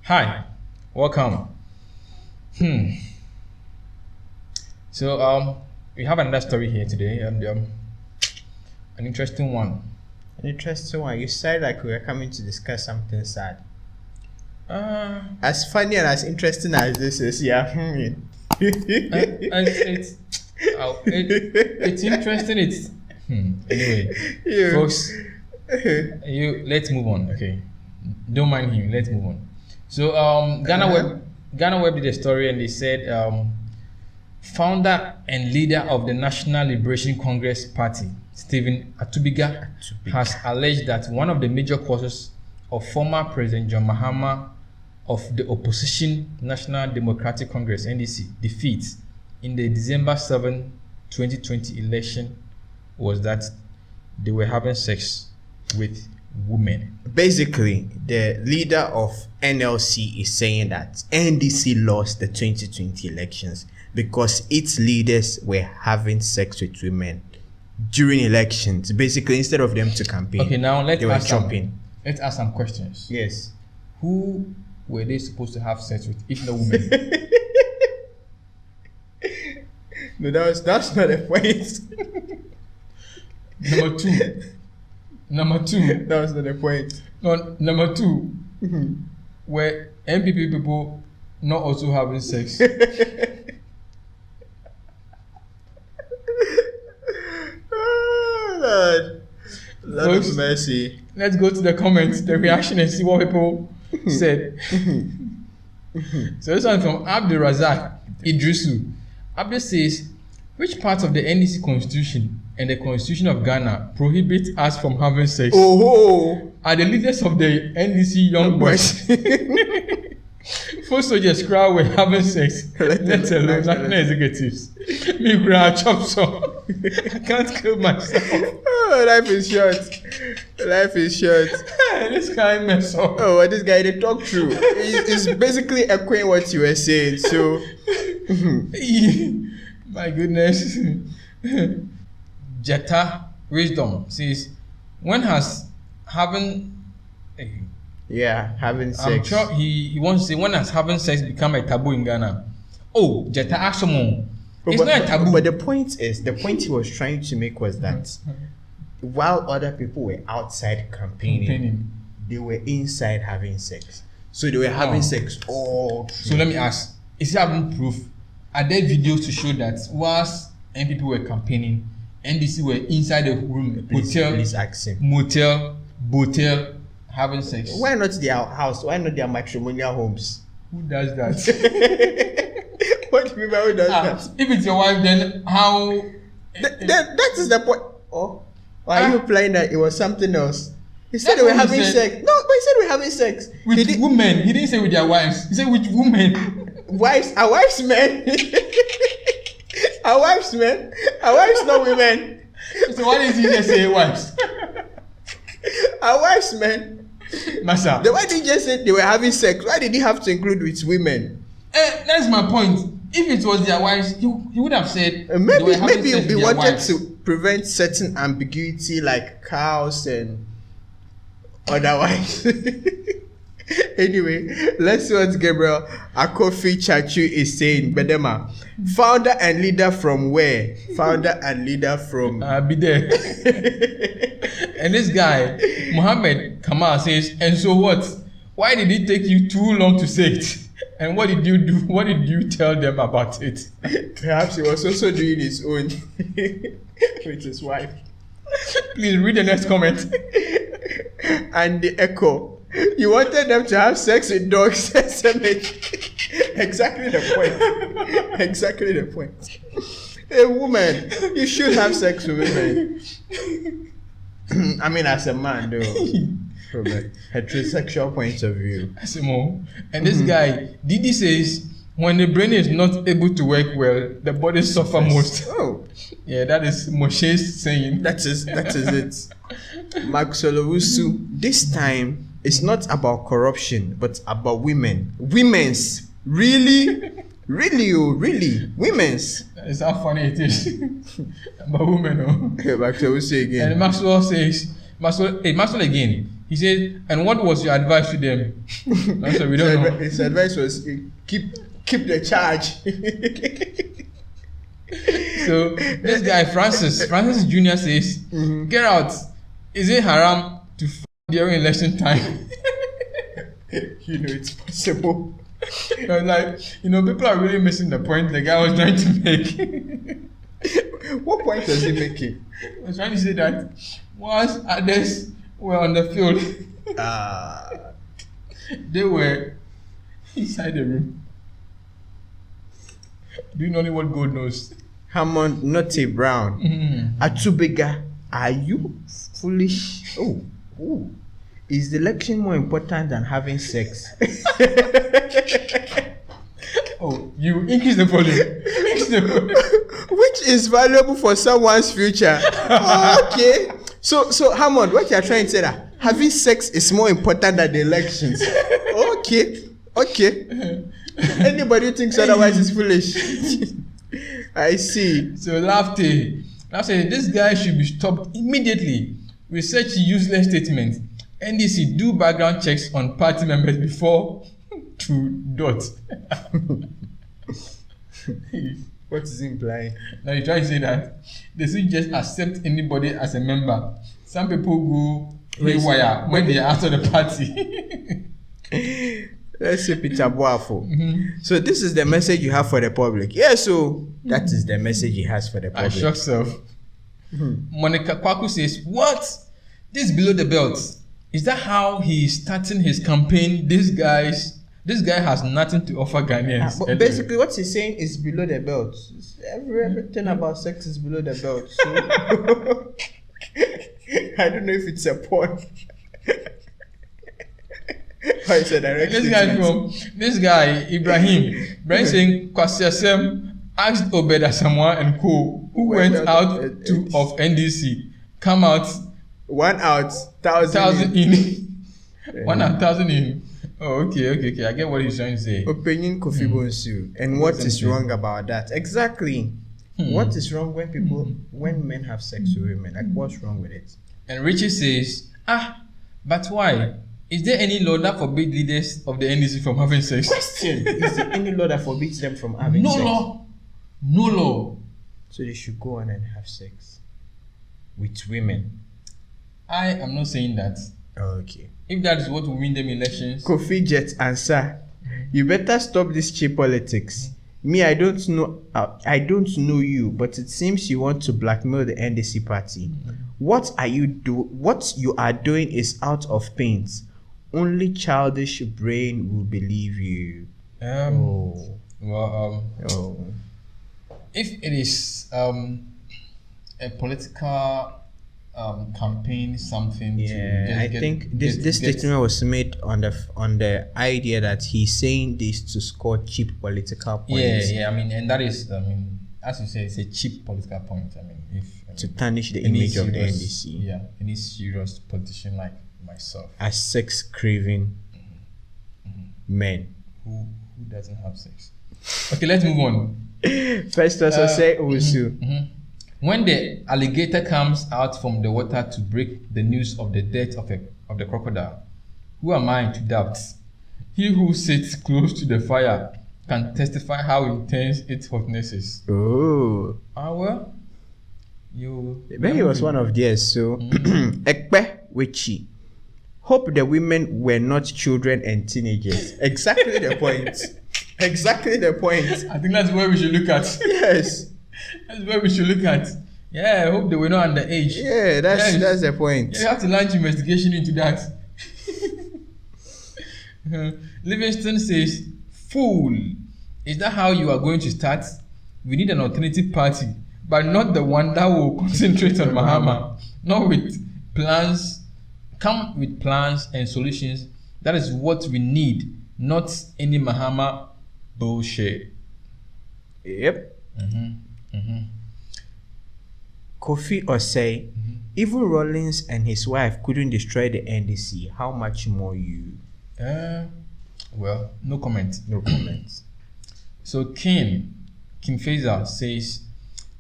Hi, welcome. So we have another story here today, and an interesting one. An interesting one. You said like we were coming to discuss something sad. Uh, As funny and as interesting as this is, yeah. it's interesting. It's anyway, You. folks. Let's move on. Okay, don't mind him. Let's move on. So Ghana Web did a story, and they said founder and leader of the National Liberation Congress Party, Stephen Atubiga, has alleged that one of the major causes of former President John Mahama of the opposition National Democratic Congress (NDC) defeat in the December 7, 2020 election was that they were having sex with women. Basically, the leader of NLC is saying that NDC lost the 2020 elections because its leaders were having sex with women during elections. Basically, instead of them to campaign, Okay, now they were shopping. let's ask some questions. Yes. Who were they supposed to have sex with if no women? No, that's not the point. Number two. That was not the point. No, number two. Were MPP people not also having sex? Oh, Lord Folks, of mercy. Let's go to the comments, the reaction, and see what people said. So this one from Abdul Razak Idrisu. Abdul says, which parts of the NDC constitution and the constitution of Ghana prohibit us from having sex? Oh, Are the leaders of the NDC young boys? First soldiers crowd were having sex. Let alone national executives. Me grab chop some. I can't kill myself. oh, life is short. Life is short. This guy mess up. Oh, what this guy they talk through. It's basically echoing what you were saying. So, My goodness. Jetta Wisdom says, when has having yeah, having I'm sex. sure he wants to say, when has having sex become a taboo in Ghana? Oh, Jetta Asomon. It's not a taboo. But the point he was trying to make was that while other people were outside campaigning, they were inside having sex. So they were having sex all through. So let me ask, is he having proof? Are there videos to show that whilst NPP were campaigning, NDC were inside the room, Please ask him. motel, botel, having sex? Why not their house? Why not their matrimonial homes? Who does that? What do you mean by who does that? If it's your wife, then how? That is the point. Oh, why are you implying that it was something else? He said That's they were what he having said. sex. No, but he said they were having sex. With women. He didn't say with their wives. He said with women. Wives, our wives, men. Our wives, men. Our wives, not women. So why did he just say wives? Our wives, men. Massa. Then why did he just say they were having sex? Why did he have to include with women? That's my point. If it was their wives, he would have said they Maybe were having sex he with their wanted wives. to prevent certain ambiguity like cows and otherwise. Anyway, let's see what Gabriel Akofi Chachu is saying. Bedema, founder and leader from where? Founder and leader from. I'll be there. And this guy, Mohammed Kamal, says, and so what? Why did it take you too long to say it? And what did you do? What did you tell them about it? Perhaps he was also doing his own with his wife. Please read the next comment. And the echo. You wanted them to have sex with dogs. Exactly the point. Exactly the point. A woman, you should have sex with women. I mean, as a man, though, from a heterosexual point of view. And this guy, Didi says, when the brain is not able to work well, the body suffer most. Oh, yeah, that is Moshe's saying. that is it. Max Solowusu, this time it's not about corruption, but about women. Women's. Really? Really? Women's. It's how funny it is. About women, Max Solowusu again. And Maxwell says, Maxwell again, He said, and what was your advice to them? I said, we don't know. His advice was keep the charge. So this guy Francis Jr. says, get out. Is it haram to during election time? It's possible. I was like, people are really missing the point the guy was trying to make. What point was he making? He was trying to say that once others were on the field, they were inside the room. Doing only what God knows. Hammond, Naughty Brown. Atubiga, are you foolish? Oh. Is the election more important than having sex? Oh, you increase the volume. Which is valuable for someone's future. Okay. So Hammond, what you are trying to say that having sex is more important than the elections. Okay. Anybody who thinks otherwise is foolish. I see. So Lafty, this guy should be stopped immediately with such useless statements. NDC do background checks on party members before to dot. What is he implying? Now you try to say that they should just accept anybody as a member. Some people go haywire when they are out of the party. Let's say Peter Boafo. So this is the message you have for the public. Yeah, so that is the message he has for the public. I shock self. Monica Kwaku says, what? This below the belt. Is that how he is starting his campaign? This guy has nothing to offer Ghanaians. But basically what he's saying is below the belt. Everything about sex is below the belt. So I don't know if it's a point. This guy Ibrahim saying Kwasiasem asked Obeda Samoa and co who went out of NDC come out 1 out 1,000 in 1 out 1,000 in. Oh, okay. I get what he's trying to say. Opinion Kofi Bonsu. And what is wrong about that? Exactly. What is wrong when men have sex with women? Like, what's wrong with it? And Richie says, but why? Is there any law that forbids leaders of the NDC from having sex? Question. Is there any law that forbids them from having sex? No law. So they should go on and have sex with women. I am not saying that. Okay. If that is what will win them elections. Kofi Jet answer. You better stop this cheap politics. Me, I don't know you, but it seems you want to blackmail the NDC party. What you are doing is out of paint. Only childish brain will believe you. If it is a political campaign, something. I think this statement was made on the idea that he's saying this to score cheap political points. Yeah. I mean, and that is, as you say, it's a cheap political point. To tarnish the image of the NDC. Yeah, any serious politician like myself. As sex craving men. Who doesn't have sex? Okay, let's move on. First also say Osu. When the alligator comes out from the water to break the news of the death of the crocodile, who am I to doubt? He who sits close to the fire can testify how intense its hotness is. Oh. Well. Maybe he was one of theirs. So, Ekpe Wichi. Hope the women were not children and teenagers. Exactly the point. Exactly the point. I think that's where we should look at. Yes. That's where we should look at. Yeah, I hope they were not underage. Yeah, that's the point. You have to launch investigation into that. Livingston says, fool. Is that how you are going to start? We need an alternative party, but not the one that will concentrate on Mahama. Not with plans. Come with plans and solutions. That is what we need, not any Mahama bullshit. Yep. Kofi Osei, even Rollins and his wife couldn't destroy the NDC. How much more you? Well, no comment. No comments. So Kim Faisal says,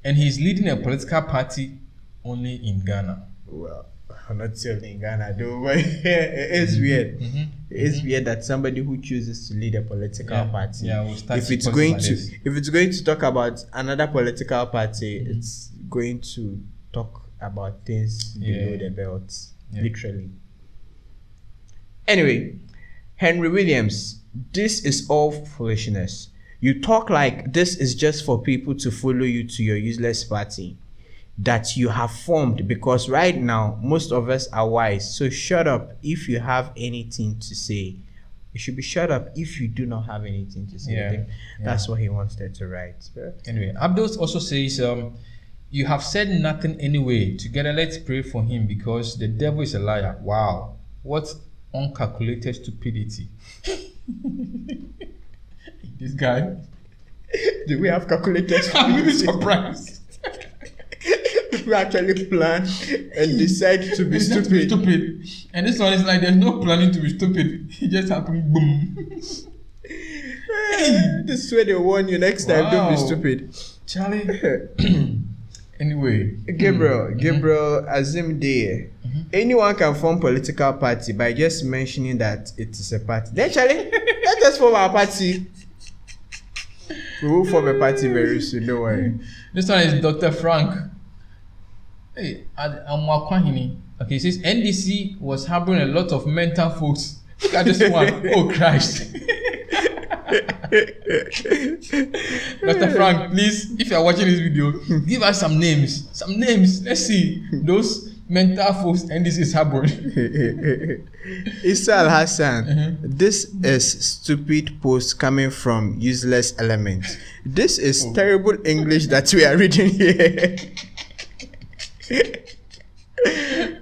and he's leading a political party only in Ghana. Well, Not still in Ghana, though. But it is weird. It's weird that somebody who chooses to lead a political party, we'll start if it's going to talk about another political party, it's going to talk about things below the belt, literally. Anyway, Henry Williams, this is all foolishness. You talk like this is just for people to follow you to your useless party that you have formed, because right now most of us are wise. So shut up if you have anything to say. You should be shut up if you do not have anything to say. I think that's what he wanted to write. Anyway, Abdul also says, you have said nothing anyway. Together, let's pray for him because the devil is a liar. Wow, what uncalculated stupidity. This guy. Do we have calculated stupidity? I'm really surprised. People actually plan and decide to be stupid. And this one is like there's no planning to be stupid. It just happened, boom. This is where they warn you next time. Don't be stupid, Charlie. Anyway, Gabriel Azim Day. Anyone can form political party by just mentioning that it is a party. Then Charlie, let us form our party. We will form a party very soon. Don't worry. This one is Dr. Frank. Hey, okay, he says NDC was harboring a lot of mental folks. Look at this one. Oh Christ. Dr. Frank, please, if you are watching this video, give us some names. Let's see those mental folks NDC is harboring. Isal Hassan, this is stupid post coming from useless elements. This is terrible English that we are reading here.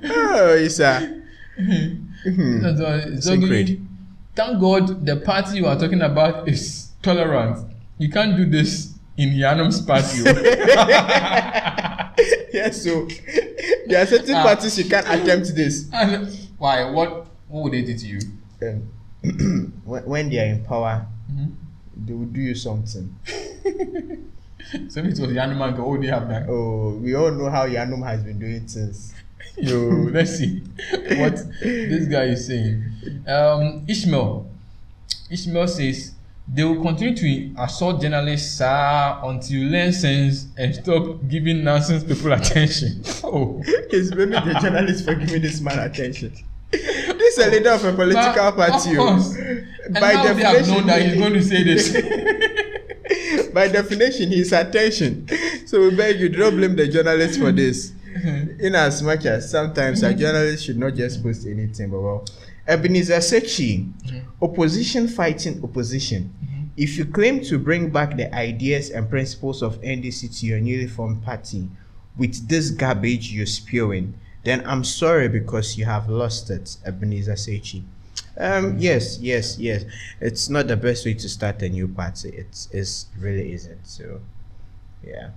Oh, Isa. Thank God the party you are talking about is tolerant. You can't do this in Yanum's party. Yes, so there are certain parties you can't attempt this. Why? What would they do to you? When they are in power, they will do you something. So it was Yanum and go, they have that. Oh, we all know how Yanum has been doing things. Yo, let's see what this guy is saying. Ishmael says they will continue to assault journalists until you learn sense and stop giving nonsense people attention. Oh, he's blaming the journalists for giving this man attention. This is a leader of a political party. Of course. By definition, they have known that he's going to say this. By definition, he's attention. So we beg you, don't blame the journalists for this. In as much as sometimes a journalist should not just post anything, but well. Ebenezer Sechi, opposition fighting opposition. If you claim to bring back the ideas and principles of NDC to your newly formed party with this garbage you're spewing, then I'm sorry because you have lost it, Ebenezer Sechi. Yes. It's not the best way to start a new party. It really isn't. So, yeah.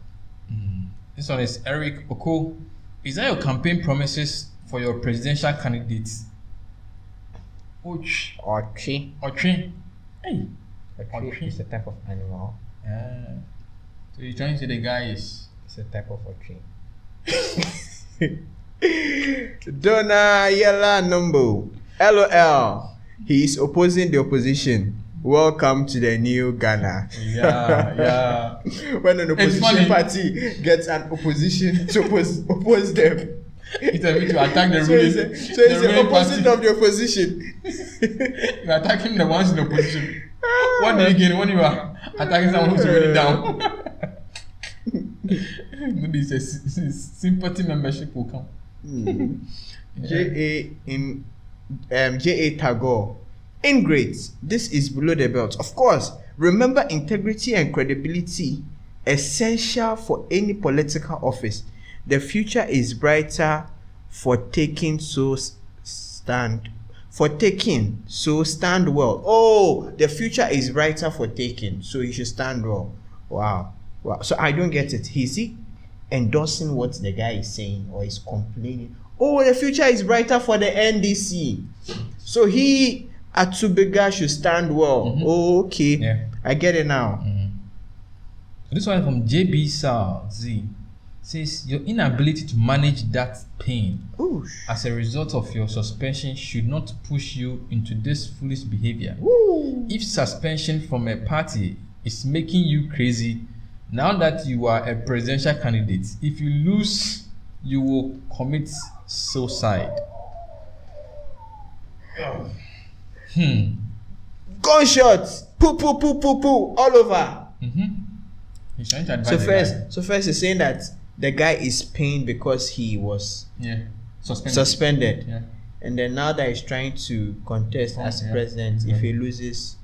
This one is Eric Oko. Is that your campaign promises for your presidential candidates? Ochi. Hey. Ochi is a type of animal. So you're trying to say the guy is... It's a type of ochi. Donna Yella Numbo. LOL. He is opposing the opposition. Welcome to the new Ghana. Yeah. When an opposition party gets an opposition to oppose them. It's a bit to attack the ruling. So it's the opposite of the opposition. You're attacking the ones in opposition. What do you gain when you are attacking someone who's already down? Maybe it's a sympathy membership will come. J.A. Tagore. Ingrates, this is below the belt. Of course, remember integrity and credibility essential for any political office. The future is brighter for taking, so stand well. Oh, the future is brighter for taking, so you should stand well. Wow. So I don't get it. Is he endorsing what the guy is saying or is complaining? Oh, the future is brighter for the NDC. So he Atubiga should stand well. Oh, okay. Yeah. I get it now. This one from JB Sal Z. says your inability to manage that pain Ooh. as a result of your suspension should not push you into this foolish behavior. Woo. If suspension from a party is making you crazy, now that you are a presidential candidate, if you lose, you will commit suicide. Gunshots. Poo, poo, poo, poo, poo. All over. He's trying to advise So the first, guy. he's saying that the guy is pained because he was suspended. Yeah. And then now that he's trying to contest as president, if he loses,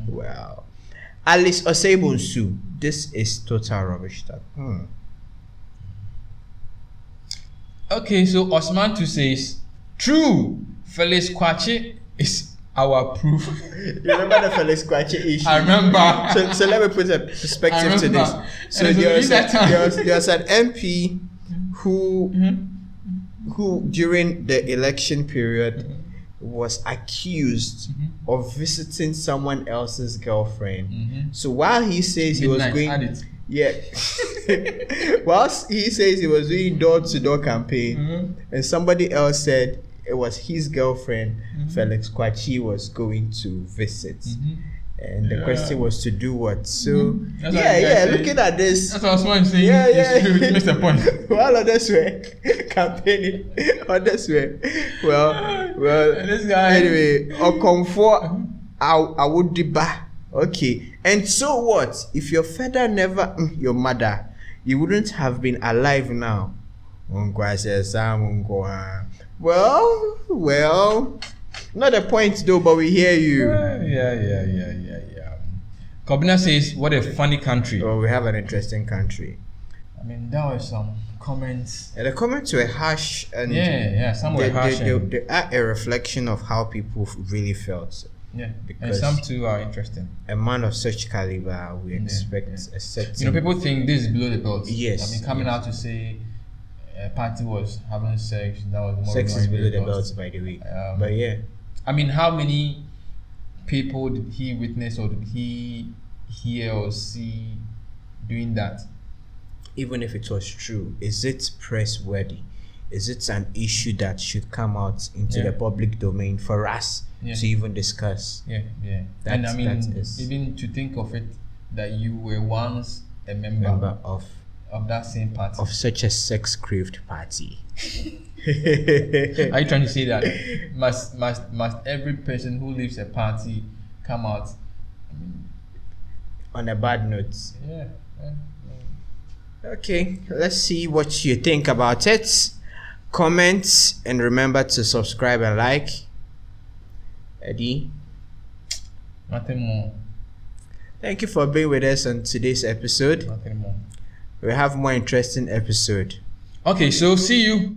well. Alice Osebunsu, this is total rubbish. Okay, so Osman too says, true, Felix Kwache is our proof. You remember the Felix Kwache issue? I remember. So let me put a perspective to this. So there was an MP who during the election period was accused of visiting someone else's girlfriend. So while he says he was going, whilst he says he was doing door-to-door campaign, and somebody else said it was his girlfriend, Felix Kwachi was going to visit. And the question was to do what? So looking at this, that's what I was going to say. It makes a point. While others were campaigning, others were this guy, anyway, Okomfo Awudiba. Okay. And so what? If your father never your mother, you wouldn't have been alive now. Well, not a point though, but we hear you. Yeah. Kobina says, what a funny country. Oh, we have an interesting country. I mean, there were some comments. And the comments were harsh, and some were harsh. They are a reflection of how people really felt. Yeah, because and some too are interesting. A man of such caliber, we expect a certain. People think this is below the belt. Yes. I mean, coming out to say a party was having sex, that was the more sex is below the belt, by the way. But yeah. I mean, how many people did he witness or did he hear or see doing that? Even if it was true, is it press worthy? Is it an issue that should come out into the public domain for us to even discuss? And I mean, even to think of it, that you were once a member of that same party, of such a sex-craved party. Are you trying to say that must every person who leaves a party come out on a bad note? Yeah. Okay, let's see what you think about it. Comment and remember to subscribe and like. Eddie, nothing more. Thank you for being with us on today's episode. Nothing more. We have more interesting episode. Okay, so see you.